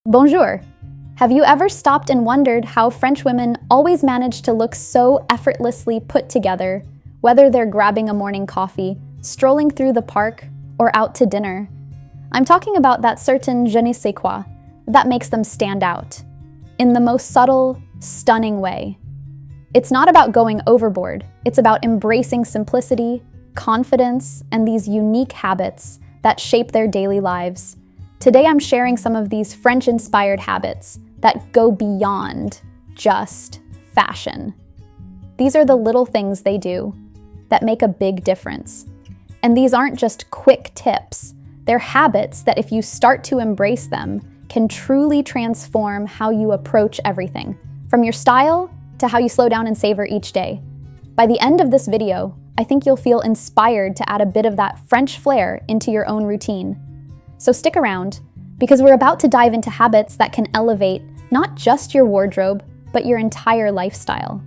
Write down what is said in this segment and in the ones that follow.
Bonjour! Have you ever stopped and wondered how French women always manage to look so effortlessly put together, whether they're grabbing a morning coffee, strolling through the park, or out to dinner? I'm talking about that certain je ne sais quoi that makes them stand out, in the most subtle, stunning way. It's not about going overboard, it's about embracing simplicity, confidence, and these unique habits that shape their daily lives. Today I'm sharing some of these French-inspired habits that go beyond just fashion. These are the little things they do that make a big difference. And these aren't just quick tips, they're habits that if you start to embrace them, can truly transform how you approach everything, from your style to how you slow down and savor each day. By the end of this video, I think you'll feel inspired to add a bit of that French flair into your own routine. So stick around, because we're about to dive into habits that can elevate not just your wardrobe, but your entire lifestyle.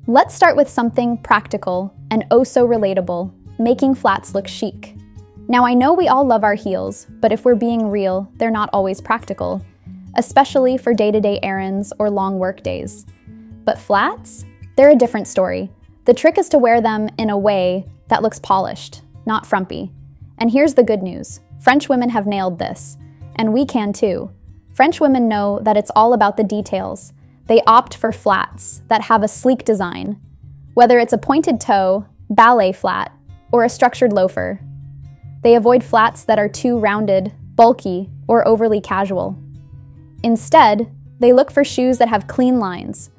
Let's start with something practical and oh so relatable, making flats look chic. Now I know we all love our heels, but if we're being real, they're not always practical, especially for day-to-day errands or long work days. But flats? They're a different story. The trick is to wear them in a way that looks polished, not frumpy. And here's the good news. French women have nailed this, and we can too. French women know that it's all about the details. They opt for flats that have a sleek design, whether it's a pointed toe, ballet flat, or a structured loafer. They avoid flats that are too rounded, bulky, or overly casual. Instead, they look for shoes that have clean lines,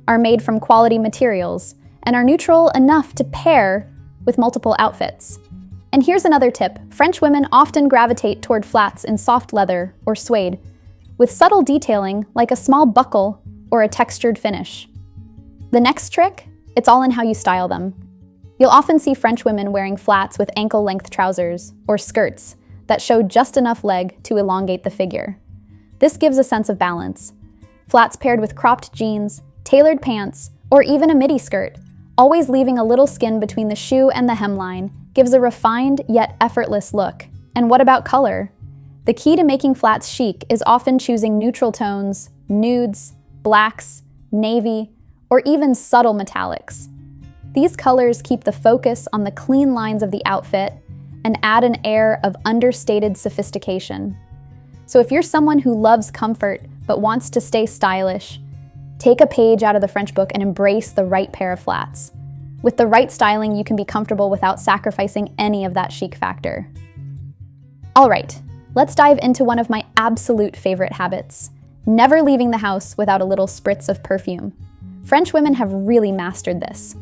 are made from quality materials, and are neutral enough to pair with multiple outfits. And here's another tip. French women often gravitate toward flats in soft leather or suede, with subtle detailing like a small buckle or a textured finish. The next trick? It's all in how you style them. You'll often see French women wearing flats with ankle-length trousers or skirts that show just enough leg to elongate the figure. This gives a sense of balance. Flats paired with cropped jeans, tailored pants, or even a midi skirt, always leaving a little skin between the shoe and the hemline, gives a refined yet effortless look. And what about color? The key to making flats chic is often choosing neutral tones, nudes, blacks, navy, or even subtle metallics. These colors keep the focus on the clean lines of the outfit and add an air of understated sophistication. So if you're someone who loves comfort but wants to stay stylish, take a page out of the French book and embrace the right pair of flats. With the right styling, you can be comfortable without sacrificing any of that chic factor. All right, let's dive into one of my absolute favorite habits, never leaving the house without a little spritz of perfume. French women have really mastered this.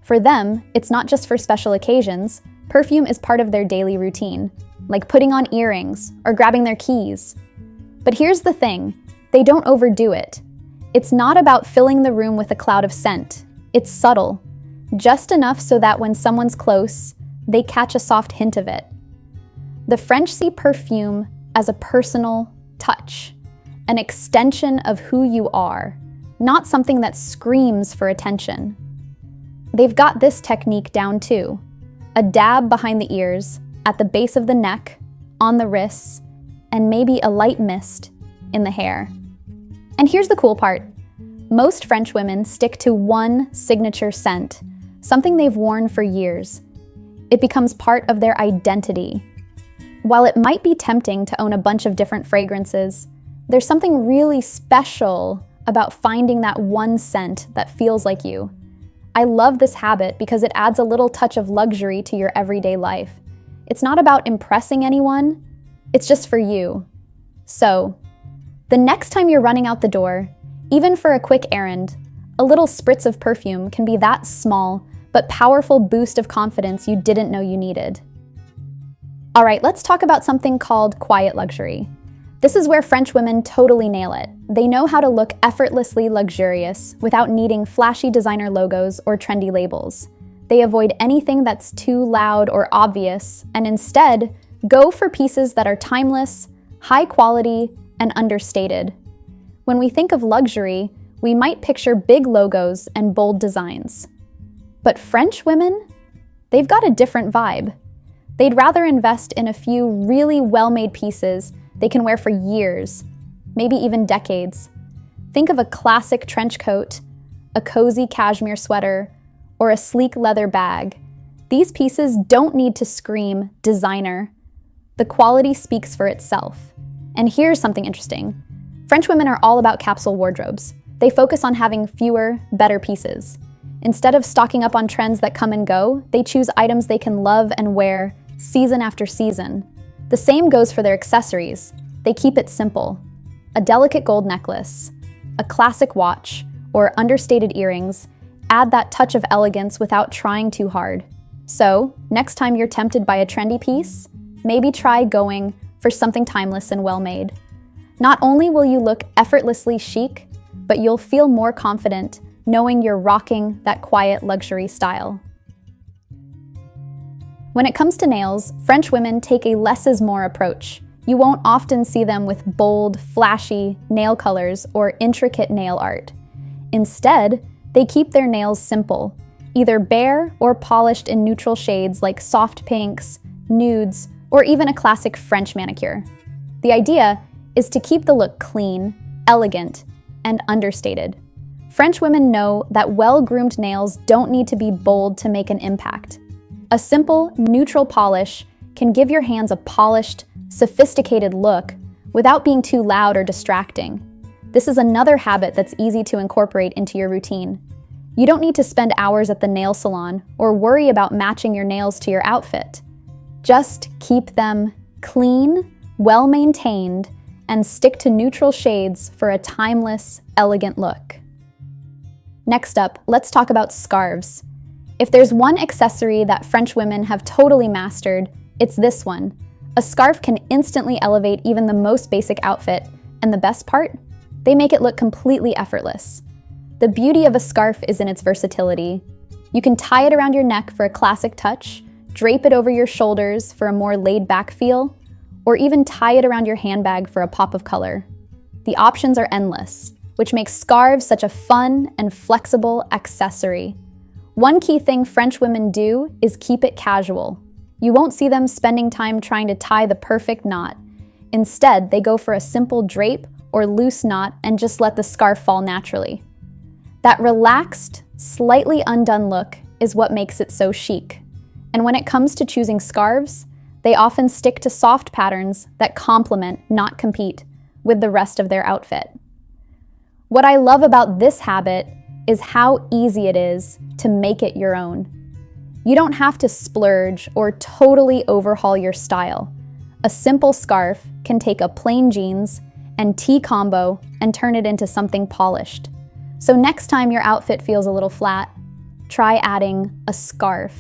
For them, it's not just for special occasions. Perfume is part of their daily routine, like putting on earrings or grabbing their keys. But here's the thing, they don't overdo it. It's not about filling the room with a cloud of scent. It's subtle. Just enough so that when someone's close, they catch a soft hint of it. The French see perfume as a personal touch, an extension of who you are, not something that screams for attention. They've got this technique down too. A dab behind the ears, at the base of the neck, on the wrists, and maybe a light mist in the hair. And here's the cool part. Most French women stick to one signature scent, something they've worn for years. It becomes part of their identity. While it might be tempting to own a bunch of different fragrances, there's something really special about finding that one scent that feels like you. I love this habit because it adds a little touch of luxury to your everyday life. It's not about impressing anyone, it's just for you. So, the next time you're running out the door, even for a quick errand, a little spritz of perfume can be that small but powerful boost of confidence you didn't know you needed. All right, let's talk about something called quiet luxury. This is where French women totally nail it. They know how to look effortlessly luxurious without needing flashy designer logos or trendy labels. They avoid anything that's too loud or obvious and instead go for pieces that are timeless, high quality, and understated. When we think of luxury, we might picture big logos and bold designs. But French women? They've got a different vibe. They'd rather invest in a few really well-made pieces they can wear for years maybe even decades. Think of a classic trench coat, a cozy cashmere sweater, or a sleek leather bag. These pieces don't need to scream designer. The quality speaks for itself. And here's something interesting. French women are all about capsule wardrobes. They focus on having fewer, better pieces. Instead of stocking up on trends that come and go, they choose items they can love and wear season after season. The same goes for their accessories. They keep it simple. A delicate gold necklace, a classic watch, or understated earrings add that touch of elegance without trying too hard. So, next time you're tempted by a trendy piece, maybe try going for something timeless and well-made. Not only will you look effortlessly chic, but you'll feel more confident knowing you're rocking that quiet luxury style. When it comes to nails, French women take a less is more approach. You won't often see them with bold, flashy nail colors or intricate nail art. Instead, they keep their nails simple, either bare or polished in neutral shades like soft pinks, nudes, or even a classic French manicure. The idea is to keep the look clean, elegant, and understated. French women know that well-groomed nails don't need to be bold to make an impact. A simple, neutral polish can give your hands a polished, sophisticated look without being too loud or distracting. This is another habit that's easy to incorporate into your routine. You don't need to spend hours at the nail salon or worry about matching your nails to your outfit. Just keep them clean, well-maintained, and stick to neutral shades for a timeless, elegant look. Next up, let's talk about scarves. If there's one accessory that French women have totally mastered, it's this one. A scarf can instantly elevate even the most basic outfit, and the best part? They make it look completely effortless. The beauty of a scarf is in its versatility. You can tie it around your neck for a classic touch, drape it over your shoulders for a more laid-back feel, or even tie it around your handbag for a pop of color. The options are endless, which makes scarves such a fun and flexible accessory. One key thing French women do is keep it casual. You won't see them spending time trying to tie the perfect knot. Instead, they go for a simple drape or loose knot and just let the scarf fall naturally. That relaxed, slightly undone look is what makes it so chic. And when it comes to choosing scarves, they often stick to soft patterns that complement, not compete, with the rest of their outfit. What I love about this habit is how easy it is to make it your own. You don't have to splurge or totally overhaul your style. A simple scarf can take a plain jeans and tee combo and turn it into something polished. So next time your outfit feels a little flat, try adding a scarf.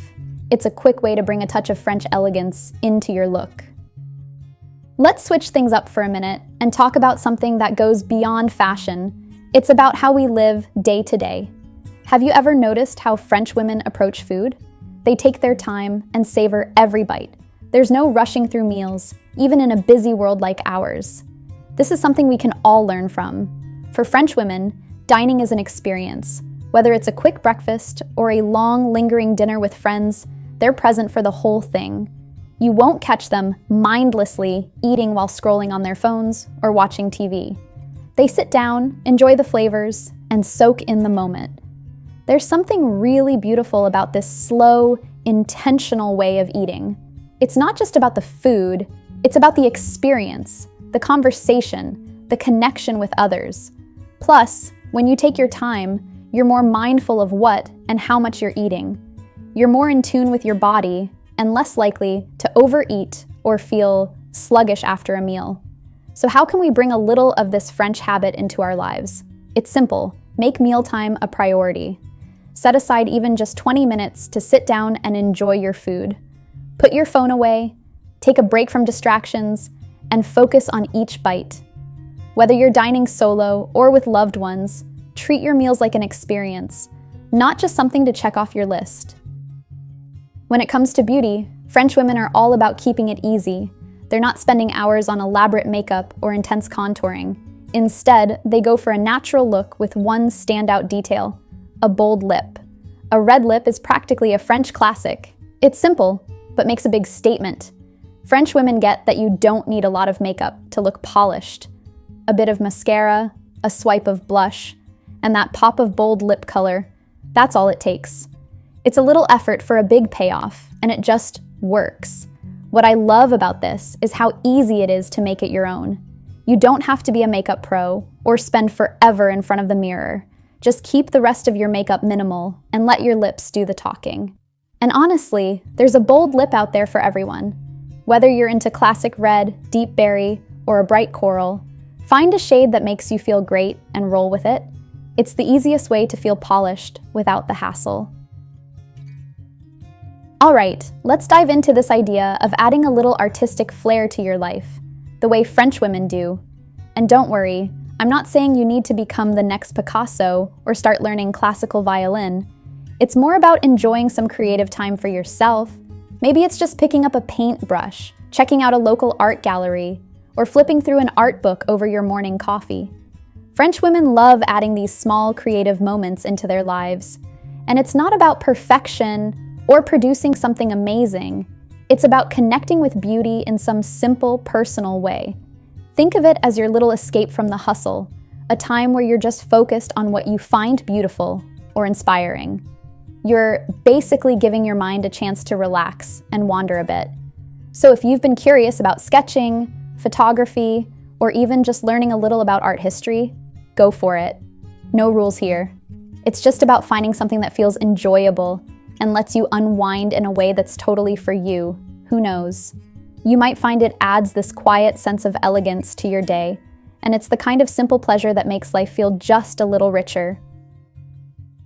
It's a quick way to bring a touch of French elegance into your look. Let's switch things up for a minute and talk about something that goes beyond fashion. It's about how we live day to day. Have you ever noticed how French women approach food? They take their time and savor every bite. There's no rushing through meals, even in a busy world like ours. This is something we can all learn from. For French women, dining is an experience. Whether it's a quick breakfast or a long, lingering dinner with friends, they're present for the whole thing. You won't catch them mindlessly eating while scrolling on their phones or watching TV. They sit down, enjoy the flavors, and soak in the moment. There's something really beautiful about this slow, intentional way of eating. It's not just about the food, it's about the experience, the conversation, the connection with others. Plus, when you take your time, you're more mindful of what and how much you're eating. You're more in tune with your body and less likely to overeat or feel sluggish after a meal. So how can we bring a little of this French habit into our lives? It's simple. Make mealtime a priority. Set aside even just 20 minutes to sit down and enjoy your food. Put your phone away, take a break from distractions, and focus on each bite. Whether you're dining solo or with loved ones, treat your meals like an experience, not just something to check off your list. When it comes to beauty, French women are all about keeping it easy. They're not spending hours on elaborate makeup or intense contouring. Instead, they go for a natural look with one standout detail: a bold lip. A red lip is practically a French classic. It's simple, but makes a big statement. French women get that you don't need a lot of makeup to look polished. a bit of mascara, a swipe of blush, and that pop of bold lip color. That's all it takes. It's a little effort for a big payoff, and it just works. What I love about this is how easy it is to make it your own. You don't have to be a makeup pro or spend forever in front of the mirror. Just keep the rest of your makeup minimal and let your lips do the talking. And honestly, there's a bold lip out there for everyone. Whether you're into classic red, deep berry, or a bright coral, find a shade that makes you feel great and roll with it. It's the easiest way to feel polished without the hassle. All right, let's dive into this idea of adding a little artistic flair to your life, the way French women do. And don't worry, I'm not saying you need to become the next Picasso or start learning classical violin. It's more about enjoying some creative time for yourself. Maybe it's just picking up a paintbrush, checking out a local art gallery, or flipping through an art book over your morning coffee. French women love adding these small creative moments into their lives. And it's not about perfection or producing something amazing. It's about connecting with beauty in some simple, personal way. Think of it as your little escape from the hustle, a time where you're just focused on what you find beautiful or inspiring. You're basically giving your mind a chance to relax and wander a bit. So if you've been curious about sketching, photography, or even just learning a little about art history, go for it. No rules here. It's just about finding something that feels enjoyable and lets you unwind in a way that's totally for you. Who knows? You might find it adds this quiet sense of elegance to your day, and it's the kind of simple pleasure that makes life feel just a little richer.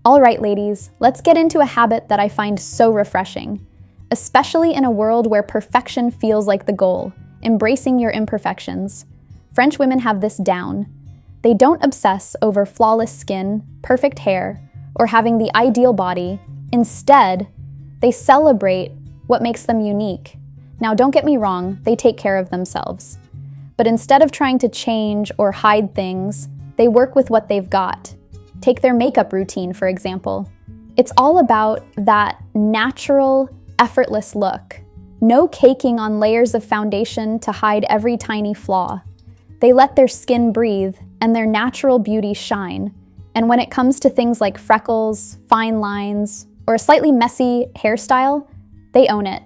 All right, ladies, let's get into a habit that I find so refreshing, especially in a world where perfection feels like the goal, embracing your imperfections. French women have this down. They don't obsess over flawless skin, perfect hair, or having the ideal body. Instead, they celebrate what makes them unique. Now, don't get me wrong, they take care of themselves. But instead of trying to change or hide things, they work with what they've got. Take their makeup routine, for example. It's all about that natural, effortless look. No caking on layers of foundation to hide every tiny flaw. They let their skin breathe and their natural beauty shine. And when it comes to things like freckles, fine lines, or a slightly messy hairstyle, they own it.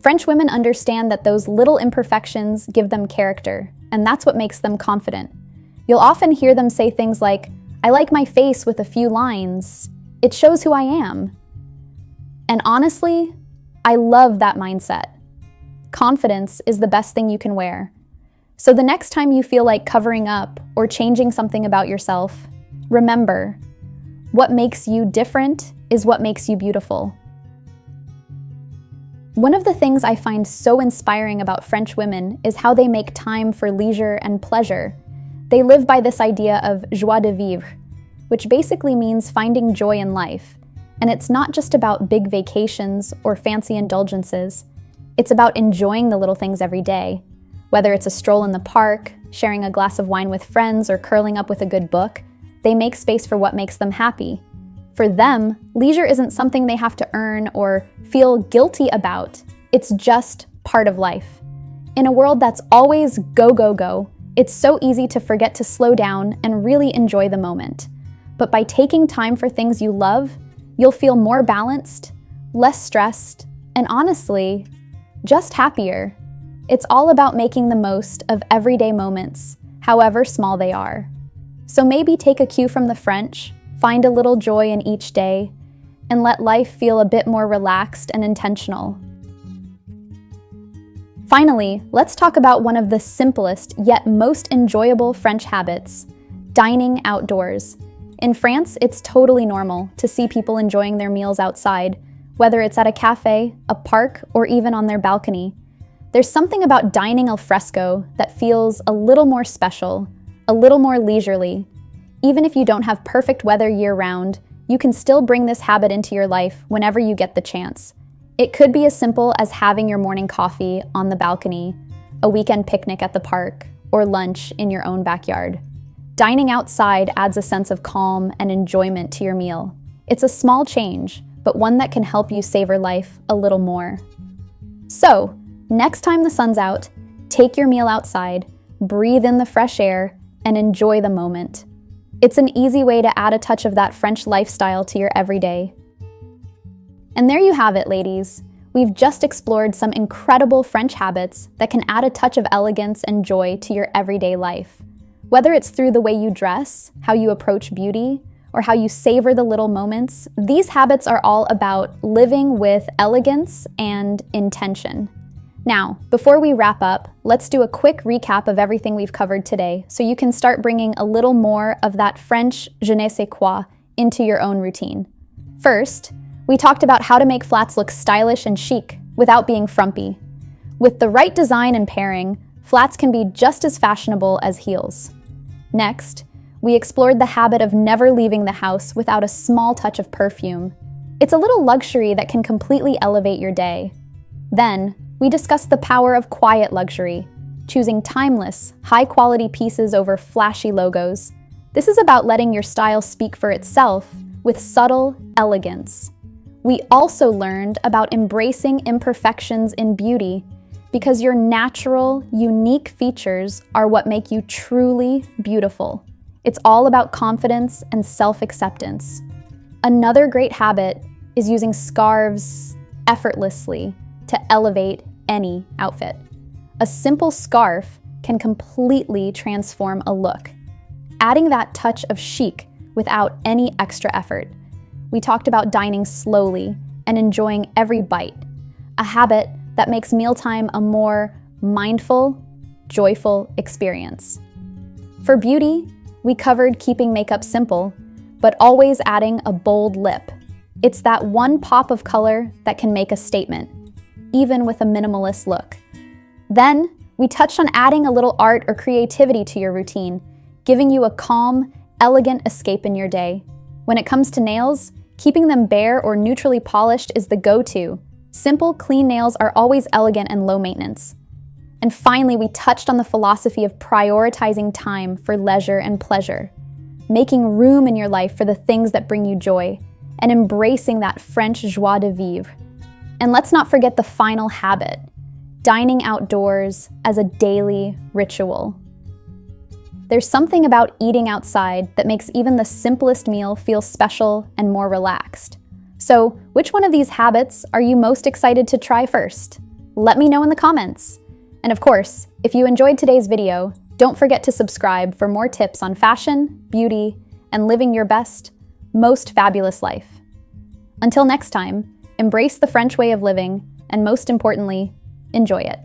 French women understand that those little imperfections give them character, and that's what makes them confident. You'll often hear them say things like, "I like my face with a few lines. It shows who I am." And honestly, I love that mindset. Confidence is the best thing you can wear. So the next time you feel like covering up or changing something about yourself, remember, what makes you different is what makes you beautiful. One of the things I find so inspiring about French women is how they make time for leisure and pleasure. They live by this idea of joie de vivre, which basically means finding joy in life. And it's not just about big vacations or fancy indulgences. It's about enjoying the little things every day. Whether it's a stroll in the park, sharing a glass of wine with friends, or curling up with a good book, they make space for what makes them happy. For them, leisure isn't something they have to earn or feel guilty about. It's just part of life. In a world that's always go, go, go, it's so easy to forget to slow down and really enjoy the moment. But by taking time for things you love, you'll feel more balanced, less stressed, and honestly, just happier. It's all about making the most of everyday moments, however small they are. So maybe take a cue from the French, find a little joy in each day, and let life feel a bit more relaxed and intentional. Finally, let's talk about one of the simplest yet most enjoyable French habits, dining outdoors. In France, it's totally normal to see people enjoying their meals outside, whether it's at a cafe, a park, or even on their balcony. There's something about dining al fresco that feels a little more special, a little more leisurely. Even if you don't have perfect weather year-round, you can still bring this habit into your life whenever you get the chance. It could be as simple as having your morning coffee on the balcony, a weekend picnic at the park, or lunch in your own backyard. Dining outside adds a sense of calm and enjoyment to your meal. It's a small change, but one that can help you savor life a little more. So, next time the sun's out, take your meal outside, breathe in the fresh air, and enjoy the moment. It's an easy way to add a touch of that French lifestyle to your everyday. And there you have it, ladies. We've just explored some incredible French habits that can add a touch of elegance and joy to your everyday life. Whether it's through the way you dress, how you approach beauty, or how you savor the little moments, these habits are all about living with elegance and intention. Now, before we wrap up, let's do a quick recap of everything we've covered today so you can start bringing a little more of that French je ne sais quoi into your own routine. First, we talked about how to make flats look stylish and chic without being frumpy. With the right design and pairing, flats can be just as fashionable as heels. Next, we explored the habit of never leaving the house without a small touch of perfume. It's a little luxury that can completely elevate your day. Then, we discussed the power of quiet luxury, choosing timeless, high-quality pieces over flashy logos. This is about letting your style speak for itself with subtle elegance. We also learned about embracing imperfections in beauty because your natural, unique features are what make you truly beautiful. It's all about confidence and self-acceptance. Another great habit is using scarves effortlessly to elevate any outfit. A simple scarf can completely transform a look, adding that touch of chic without any extra effort. We talked about dining slowly and enjoying every bite, a habit that makes mealtime a more mindful, joyful experience. For beauty, we covered keeping makeup simple, but always adding a bold lip. It's that one pop of color that can make a statement, even with a minimalist look. Then, we touched on adding a little art or creativity to your routine, giving you a calm, elegant escape in your day. When it comes to nails, keeping them bare or neutrally polished is the go-to. Simple, clean nails are always elegant and low maintenance. And finally, we touched on the philosophy of prioritizing time for leisure and pleasure, making room in your life for the things that bring you joy, and embracing that French joie de vivre. And let's not forget the final habit, dining outdoors as a daily ritual. There's something about eating outside that makes even the simplest meal feel special and more relaxed. So, which one of these habits are you most excited to try first? Let me know in the comments. And of course, if you enjoyed today's video, don't forget to subscribe for more tips on fashion, beauty, and living your best, most fabulous life. Until next time, embrace the French way of living, and most importantly, enjoy it.